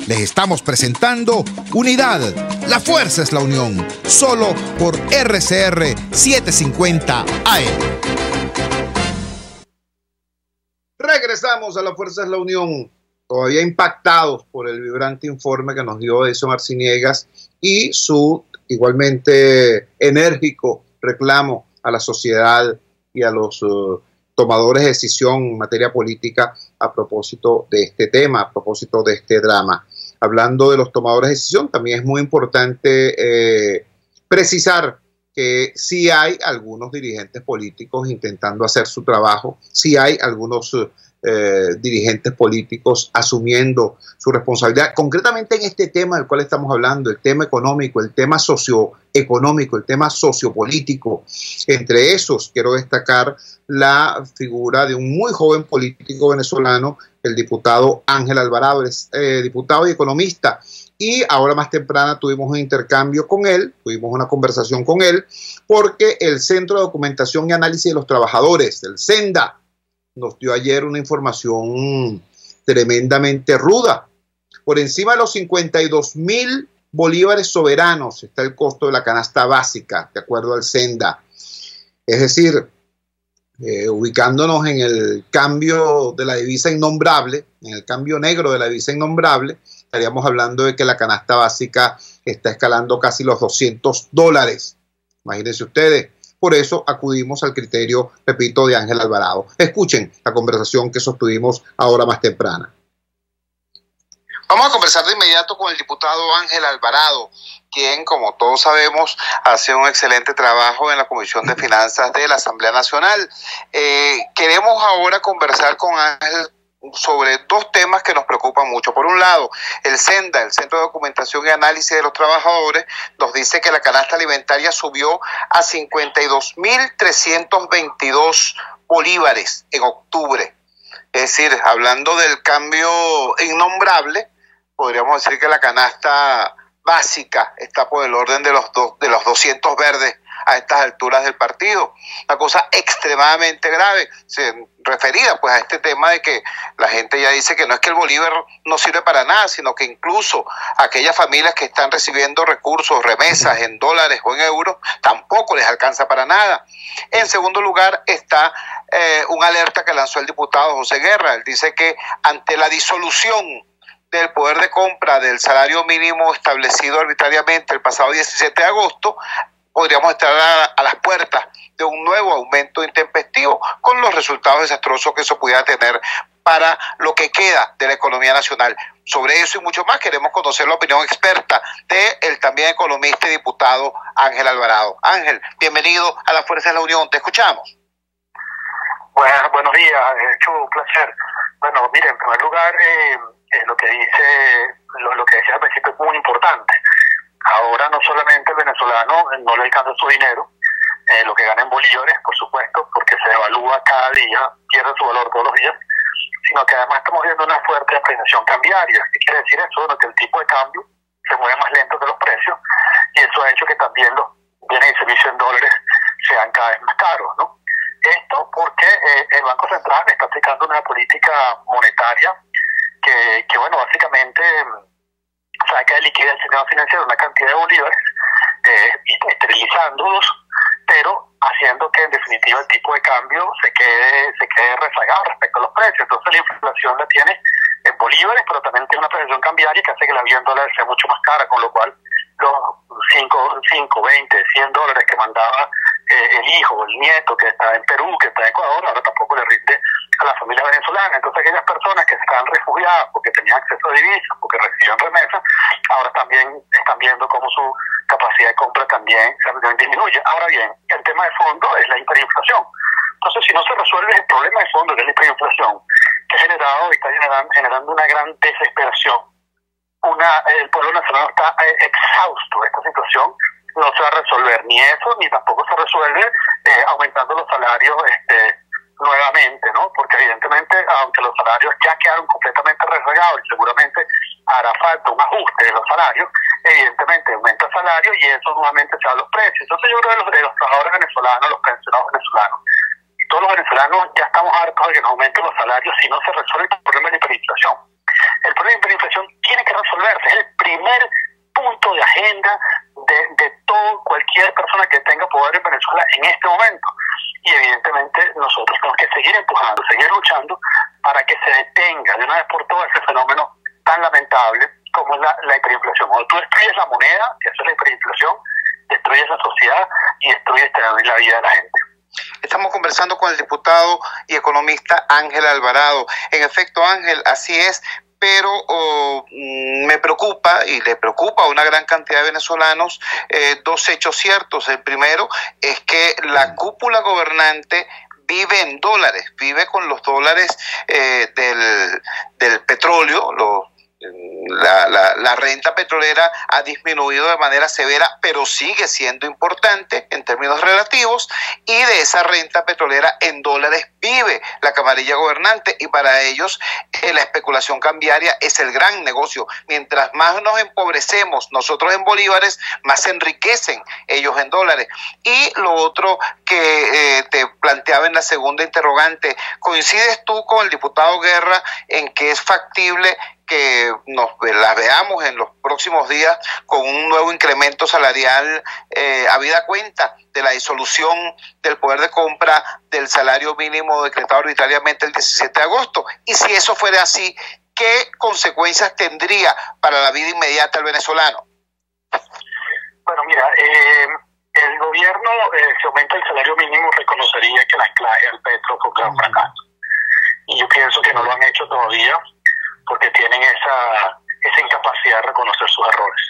Les estamos presentando Unidad, la fuerza es la unión, solo por RCR 750 AM. Regresamos a La Fuerza es la Unión, todavía impactados por el vibrante informe que nos dio Edison Arciniegas y su igualmente enérgico reclamo a la sociedad y a los tomadores de decisión en materia política a propósito de este tema, a propósito de este drama. Hablando de los tomadores de decisión, también es muy importante precisar que sí hay algunos dirigentes políticos intentando hacer su trabajo, sí hay algunos dirigentes políticos asumiendo su responsabilidad, concretamente en este tema del cual estamos hablando, el tema económico, el tema socioeconómico, el tema sociopolítico. Entre esos quiero destacar la figura de un muy joven político venezolano, el diputado Ángel Alvarado, es diputado y economista. Y ahora más temprana tuvimos un intercambio con él, tuvimos una conversación con él, porque el Centro de Documentación y Análisis de los Trabajadores, el CENDA, nos dio ayer una información tremendamente ruda. Por encima de los 52.000 bolívares soberanos está el costo de la canasta básica, de acuerdo al CENDA. Es decir, ubicándonos en el cambio de la divisa innombrable, en el cambio negro de la divisa innombrable, estaríamos hablando de que la canasta básica está escalando casi los $200. Imagínense ustedes. Por eso acudimos al criterio, repito, de Ángel Alvarado. Escuchen la conversación que sostuvimos ahora más temprana. Vamos a conversar de inmediato con el diputado Ángel Alvarado, quien, como todos sabemos, hace un excelente trabajo en la Comisión de Finanzas de la Asamblea Nacional. Queremos ahora conversar con Ángel sobre dos temas que nos preocupan mucho. Por un lado, el CENDA, el Centro de Documentación y Análisis de los Trabajadores, nos dice que la canasta alimentaria subió a 52.322 bolívares en octubre. Es decir, hablando del cambio innombrable, podríamos decir que la canasta básica está por el orden de los 200 verdes a estas alturas del partido. Una cosa extremadamente grave, referida pues a este tema de que la gente ya dice que no es que el bolívar no sirve para nada, sino que incluso aquellas familias que están recibiendo recursos, remesas en dólares o en euros, tampoco les alcanza para nada. En segundo lugar está una alerta que lanzó el diputado José Guerra. Él dice que ante la disolución del poder de compra del salario mínimo establecido arbitrariamente el pasado 17 de agosto, podríamos estar a las puertas de un nuevo aumento intempestivo con los resultados desastrosos que eso pudiera tener para lo que queda de la economía nacional. Sobre eso y mucho más queremos conocer la opinión experta del también economista y diputado Ángel Alvarado. Ángel, bienvenido a la Fuerza de la Unión, te escuchamos. Bueno, buenos días, un placer. Bueno, mire, en primer lugar, lo que decía al principio es muy importante. Ahora no solamente el venezolano no le alcanza su dinero, lo que gana en bolívares, por supuesto, porque se devalúa cada día, pierde su valor todos los días, sino que además estamos viendo una fuerte apreciación cambiaria. ¿Qué quiere decir eso? Bueno, que el tipo de cambio se mueve más lento que los precios, y eso ha hecho que también los bienes y servicios en dólares sean cada vez más caros, ¿no? Esto porque el Banco Central está aplicando una política monetaria que bueno, básicamente saca de liquidez el sistema financiero una cantidad de bolívares, esterilizándolos, pero haciendo que en definitiva el tipo de cambio se quede rezagado respecto a los precios. Entonces la inflación la tiene en bolívares, pero también tiene una apreciación cambiaria que hace que la vida en dólares sea mucho más cara, con lo cual los 5, 20, 100 dólares que mandaba el hijo o el nieto que está en Perú, que está en Ecuador, ahora tampoco le rinde a la familia venezolana. Entonces aquellas personas que están refugiadas porque tenían acceso a divisas, porque recibían remesas, ahora también están viendo cómo su capacidad de compra también disminuye. Ahora bien, el tema de fondo es la hiperinflación. Entonces, si no se resuelve el problema de fondo de la hiperinflación, que ha generado y está generando una gran desesperación, el pueblo venezolano está exhausto de esta situación, no se va a resolver ni eso, ni tampoco se resuelve aumentando los salarios nuevamente, ¿no? Porque evidentemente, aunque los salarios ya quedaron completamente rezagados y seguramente hará falta un ajuste de los salarios, evidentemente aumenta el salario y eso nuevamente se va a los precios. Entonces yo creo que de los trabajadores venezolanos, los pensionados venezolanos, todos los venezolanos ya estamos hartos de que nos aumenten los salarios si no se resuelve el problema de la hiperinflación. El problema de la hiperinflación tiene que resolverse, es el primer punto de agenda de cualquier persona que tenga poder en Venezuela en este momento. Y evidentemente nosotros tenemos que seguir empujando, seguir luchando para que se detenga de una vez por todas ese fenómeno tan lamentable como es la hiperinflación. Cuando tú destruyes la moneda, que eso es la hiperinflación, destruyes la sociedad y destruyes la vida de la gente. Estamos conversando con el diputado y economista Ángel Alvarado. En efecto, Ángel, así es, pero me preocupa y le preocupa a una gran cantidad de venezolanos dos hechos ciertos. El primero es que la cúpula gobernante vive en dólares, vive con los dólares del petróleo. La renta petrolera ha disminuido de manera severa, pero sigue siendo importante en términos relativos, y de esa renta petrolera en dólares vive la camarilla gobernante, y para ellos la especulación cambiaria es el gran negocio. Mientras más nos empobrecemos nosotros en bolívares, más se enriquecen ellos en dólares. Y lo otro que te planteaba en la segunda interrogante, ¿coincides tú con el diputado Guerra en que es factible que las veamos en los próximos días con un nuevo incremento salarial habida cuenta de la disolución del poder de compra del salario mínimo decretado arbitrariamente el 17 de agosto? Y si eso fuera así, ¿qué consecuencias tendría para la vida inmediata del venezolano? Bueno, mira, el gobierno, si aumenta el salario mínimo, reconocería que el anclaje al petro fue un gran fracaso. Y yo pienso que no lo han hecho todavía, porque tienen esa incapacidad de reconocer sus errores.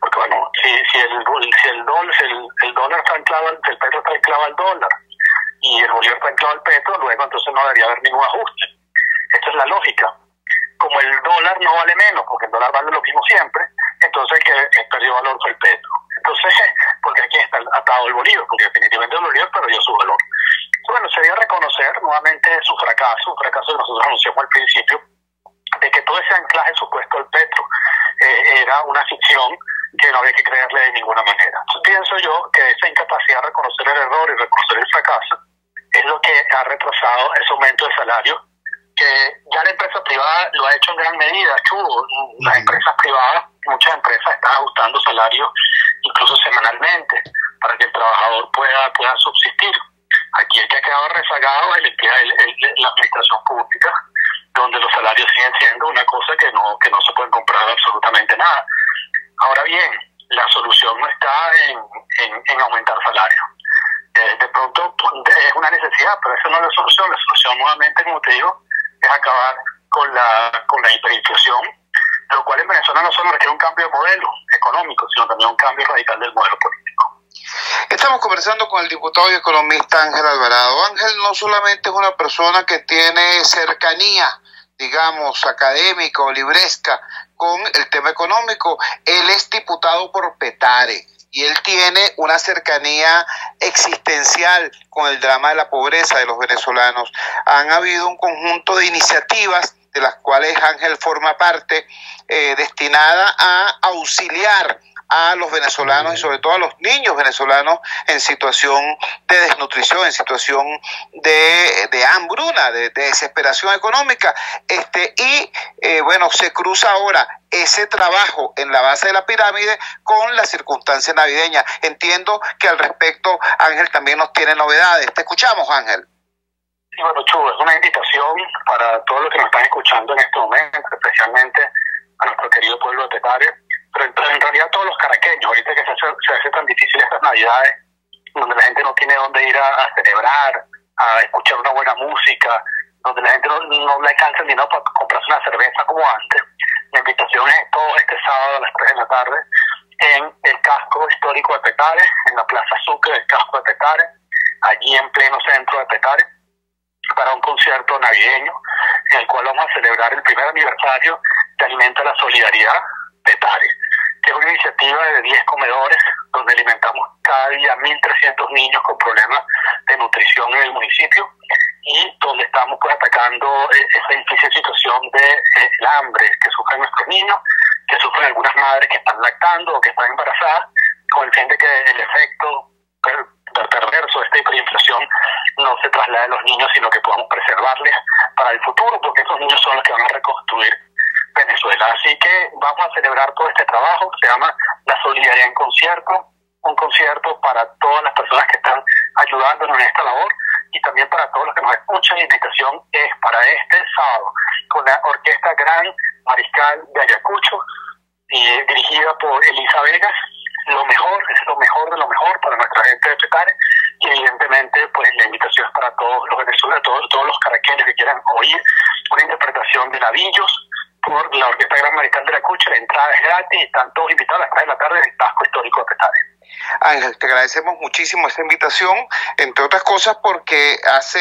Porque bueno, si el dólar está anclado, el petro está anclado al dólar y el bolívar está anclado al petro, luego entonces no debería haber ningún ajuste. Esta es la lógica. Como el dólar no vale menos, porque el dólar vale lo mismo siempre, entonces el que perdió valor fue el petro. Entonces, porque aquí está atado el bolívar, porque definitivamente el bolívar perdió su valor. Bueno, se debe reconocer nuevamente su fracaso, un fracaso que nosotros anunciamos al principio, de que todo ese anclaje supuesto al petro era una ficción que no había que creerle de ninguna manera. Entonces, pienso yo que esa incapacidad de reconocer el error y reconocer el fracaso es lo que ha retrasado ese aumento de salario, que ya la empresa privada lo ha hecho en gran medida. Las empresas privadas, muchas empresas están ajustando salarios incluso semanalmente para que el trabajador pueda subsistir. Aquí el que ha quedado rezagado es la administración pública, donde los salarios siguen siendo una cosa que no se pueden comprar absolutamente nada. Ahora bien, la solución no está en aumentar salarios. De pronto es una necesidad, pero esa no es la solución. La solución, nuevamente, como te digo, es acabar con la hiperinflación, lo cual en Venezuela no solo requiere un cambio de modelo económico, sino también un cambio radical del modelo político. Estamos conversando con el diputado y economista Ángel Alvarado. Ángel no solamente es una persona que tiene cercanía, digamos, académica o libresca con el tema económico, él es diputado por Petare y él tiene una cercanía existencial con el drama de la pobreza de los venezolanos. Han habido un conjunto de iniciativas de las cuales Ángel forma parte, destinada a auxiliar a los venezolanos y sobre todo a los niños venezolanos en situación de desnutrición, en situación de hambruna, de desesperación económica. Bueno, se cruza ahora ese trabajo en la base de la pirámide con la circunstancia navideña. Entiendo que al respecto Ángel también nos tiene novedades. Te escuchamos, Ángel. Sí, bueno, Chu, es una invitación para todos los que nos están escuchando en este momento, especialmente a nuestro querido pueblo de Petare, pero en realidad todos los caraqueños, ahorita que se hace tan difícil estas navidades, donde la gente no tiene dónde ir a celebrar, a escuchar una buena música, donde la gente no le alcanza el dinero para comprarse una cerveza como antes. La invitación es todo este sábado a las 3 de la tarde en el casco histórico de Petare, en la Plaza Sucre del casco de Petare, allí en pleno centro de Petare, para un concierto navideño en el cual vamos a celebrar el primer aniversario de Alimenta la Solidaridad Petare, que es una iniciativa de 10 comedores donde alimentamos cada día 1.300 niños con problemas de nutrición en el municipio y donde estamos pues atacando esa difícil situación de el hambre que sufren nuestros niños, que sufren algunas madres que están lactando o que están embarazadas, con el fin de que el efecto perverso de esta hiperinflación no se traslade a los niños, sino que podamos preservarles para el futuro, porque esos niños son los que van a reconstruir Venezuela. Así que vamos a celebrar todo este trabajo, se llama La Solidaridad en Concierto, un concierto para todas las personas que están ayudándonos en esta labor y también para todos los que nos escuchan. La invitación es para este sábado con la Orquesta Gran Mariscal de Ayacucho y dirigida por Elisa Vegas. Lo mejor, es lo mejor de lo mejor para nuestra gente de Petare y evidentemente pues la invitación es para todos los venezolanos, todos los caraqueños que quieran oír una interpretación de Navillos por la Orquesta Gran Mariscal de Ayacucho. La entrada es gratis y están todos invitados a las 3 de la tarde en el casco histórico de Petare. Ángel, te agradecemos muchísimo esta invitación, entre otras cosas porque hace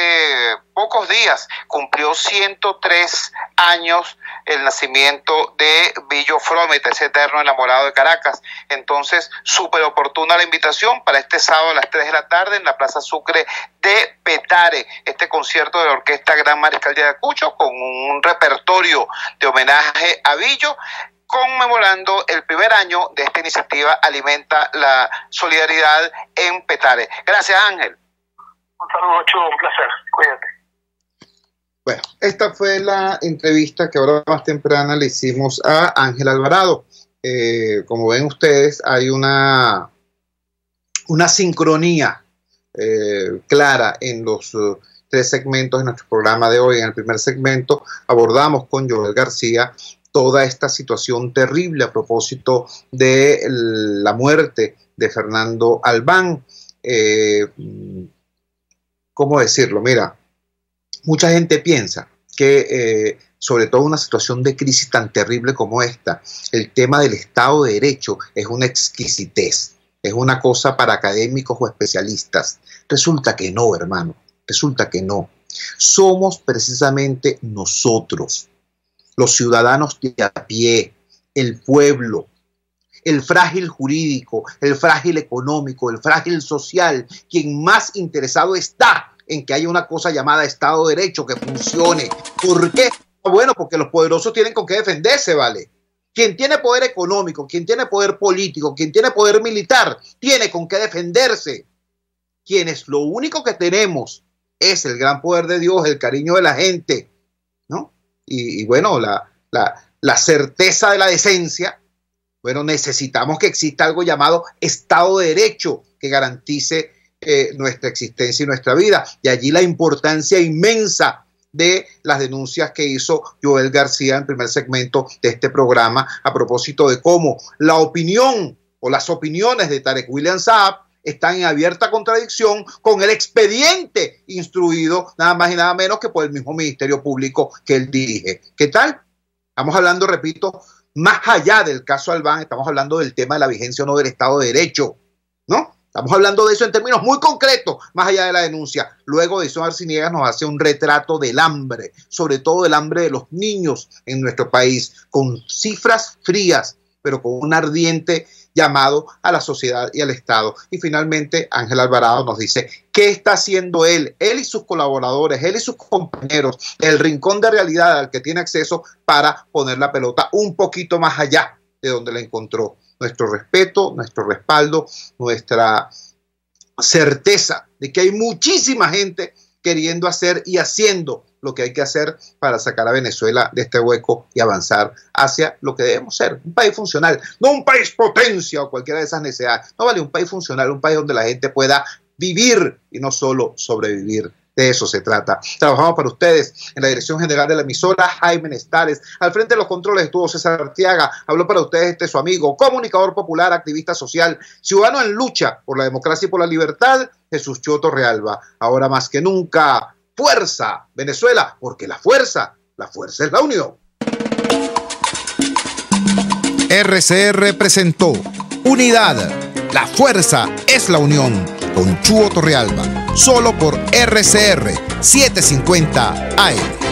pocos días cumplió 103 años el nacimiento de Billo Frometa, ese eterno enamorado de Caracas. Entonces, súper oportuna la invitación para este sábado a las 3 de la tarde en la Plaza Sucre de Petare, este concierto de la Orquesta Gran Mariscal de Ayacucho con un repertorio de homenaje a Billo, conmemorando el primer año de esta iniciativa Alimenta la Solidaridad en Petare. Gracias, Ángel. Un saludo, Chu, un placer. Cuídate. Bueno, esta fue la entrevista que ahora más temprana le hicimos a Ángel Alvarado. Como ven ustedes, hay una sincronía clara en los tres segmentos de nuestro programa de hoy. En el primer segmento abordamos con Joel García toda esta situación terrible a propósito de la muerte de Fernando Albán. ¿Cómo decirlo? Mira, mucha gente piensa que, sobre todo en una situación de crisis tan terrible como esta, el tema del Estado de Derecho es una exquisitez, es una cosa para académicos o especialistas. Resulta que no, hermano, resulta que no. Somos precisamente nosotros, los ciudadanos de a pie, el pueblo, el frágil jurídico, el frágil económico, el frágil social, quien más interesado está en que haya una cosa llamada Estado de Derecho que funcione. ¿Por qué? Bueno, porque los poderosos tienen con qué defenderse, ¿vale? Quien tiene poder económico, quien tiene poder político, quien tiene poder militar, tiene con qué defenderse. Quienes lo único que tenemos es el gran poder de Dios, el cariño de la gente, ¿no? Y bueno, la certeza de la decencia. Bueno, necesitamos que exista algo llamado Estado de Derecho que garantice nuestra existencia y nuestra vida. Y allí la importancia inmensa de las denuncias que hizo Joel García en el primer segmento de este programa a propósito de cómo la opinión o las opiniones de Tarek William Saab están en abierta contradicción con el expediente instruido nada más y nada menos que por el mismo Ministerio Público que él dirige. ¿Qué tal? Estamos hablando, repito, más allá del caso Albán, estamos hablando del tema de la vigencia o no del Estado de Derecho, ¿no? Estamos hablando de eso en términos muy concretos, más allá de la denuncia. Luego, Edison Arciniegas nos hace un retrato del hambre, sobre todo del hambre de los niños en nuestro país, con cifras frías, pero con un ardiente llamado a la sociedad y al Estado. Y finalmente, Ángel Alvarado nos dice qué está haciendo él y sus colaboradores, él y sus compañeros, el rincón de realidad al que tiene acceso para poner la pelota un poquito más allá de donde la encontró. Nuestro respeto, nuestro respaldo, nuestra certeza de que hay muchísima gente queriendo hacer y haciendo lo que hay que hacer para sacar a Venezuela de este hueco y avanzar hacia lo que debemos ser, un país funcional, no un país potencia o cualquiera de esas necesidades, no vale, un país funcional, un país donde la gente pueda vivir y no solo sobrevivir. De eso se trata. Trabajamos para ustedes en la dirección general de la emisora, Jaime Nestares. Al frente de los controles estuvo César Arteaga. Habló para ustedes su amigo, comunicador popular, activista social, ciudadano en lucha por la democracia y por la libertad, Jesús Chio Torrealba. Ahora más que nunca, fuerza, Venezuela, porque la fuerza es la unión. RCR presentó Unidad, la fuerza es la unión, con Chio Torrealba, solo por RCR 750 AM.